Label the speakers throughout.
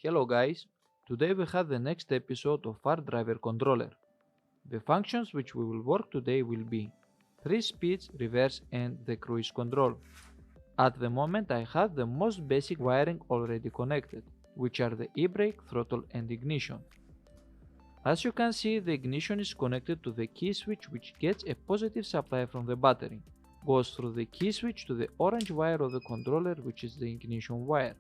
Speaker 1: Hello guys, today we have the next episode of our driver controller. The functions which we will work today will be 3 speeds, reverse and the cruise control. At the moment I have the most basic wiring already connected, which are the e-brake, throttle and ignition. As you can see, the ignition is connected to the key switch which gets a positive supply from the battery, goes through the key switch to the orange wire of the controller which is the ignition wire.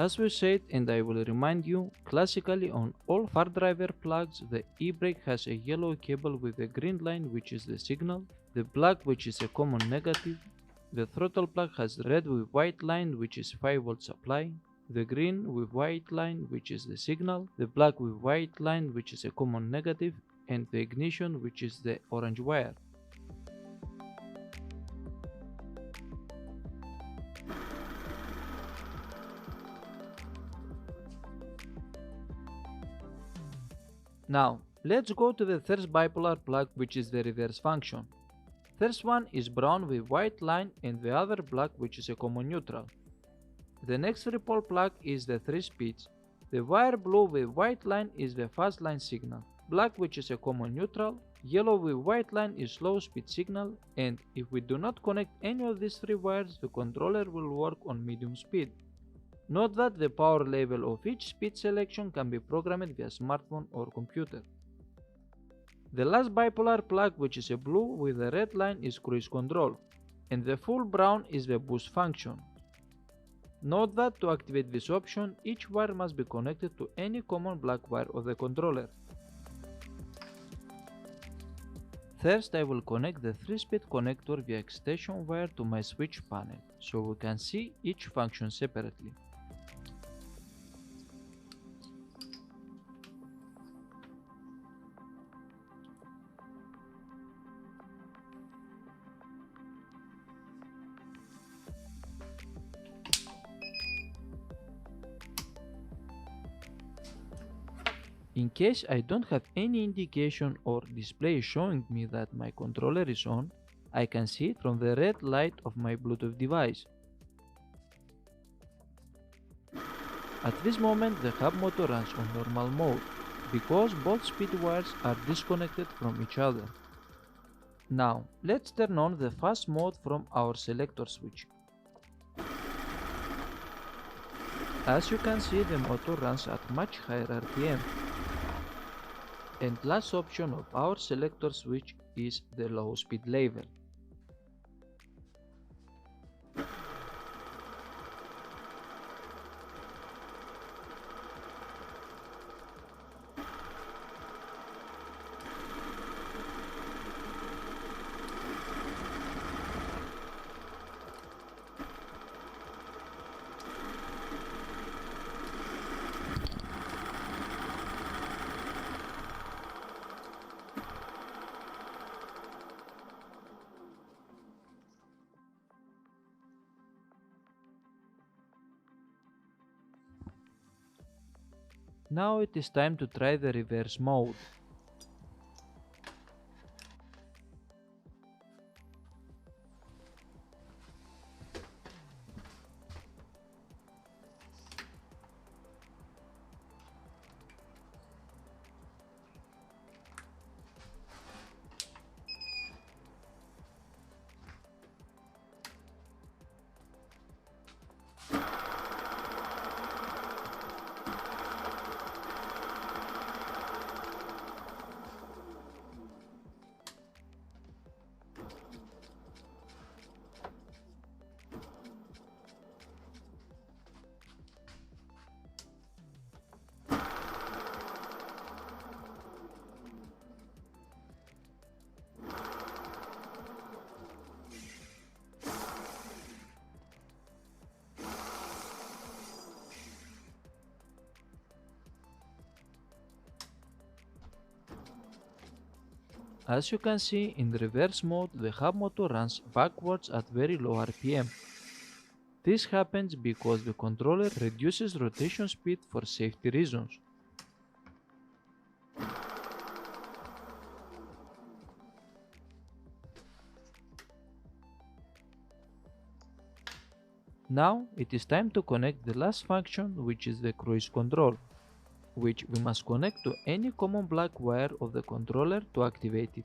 Speaker 1: As we said, and I will remind you, classically on all far driver plugs the e-brake has a yellow cable with a green line which is the signal, the black which is a common negative, the throttle plug has red with white line which is 5V supply, the green with white line which is the signal, the black with white line which is a common negative, and the ignition which is the orange wire. Now, let's go to the first bipolar plug which is the reverse function. First one is brown with white line and the other black which is a common neutral. The next 3-pole plug is the 3 speeds. The wire blue with white line is the fast line signal, black which is a common neutral, yellow with white line is slow speed signal, and if we do not connect any of these 3 wires the controller will work on medium speed. Note that the power level of each speed selection can be programmed via smartphone or computer. The last bipolar plug which is a blue with a red line is cruise control, and the full brown is the boost function. Note that to activate this option, each wire must be connected to any common black wire of the controller. First I will connect the 3-speed connector via extension wire to my switch panel, so we can see each function separately. In case I don't have any indication or display showing me that my controller is on, I can see it from the red light of my Bluetooth device. At this moment the hub motor runs on normal mode, because both speed wires are disconnected from each other. Now, let's turn on the fast mode from our selector switch. As you can see, the motor runs at much higher RPM. And last option of our selector switch is the low speed level. Now it is time to try the reverse mode. As you can see, in reverse mode the hub motor runs backwards at very low RPM. This happens because the controller reduces rotation speed for safety reasons. Now it is time to connect the last function, which is the cruise control, which we must connect to any common black wire of the controller to activate it.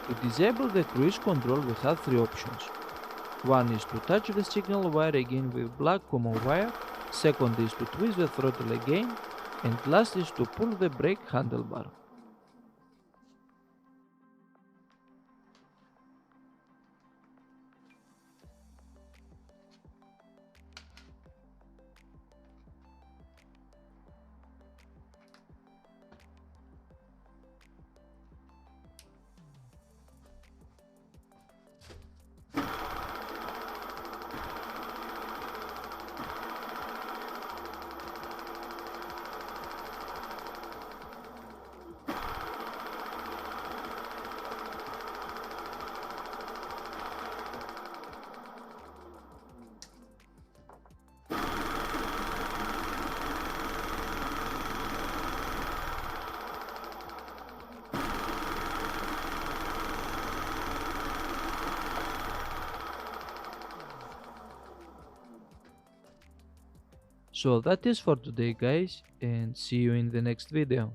Speaker 1: To disable the cruise control we have three options. One is to touch the signal wire again with black common wire, second is to twist the throttle again, and last is to pull the brake handlebar. So that is for today guys, and see you in the next video.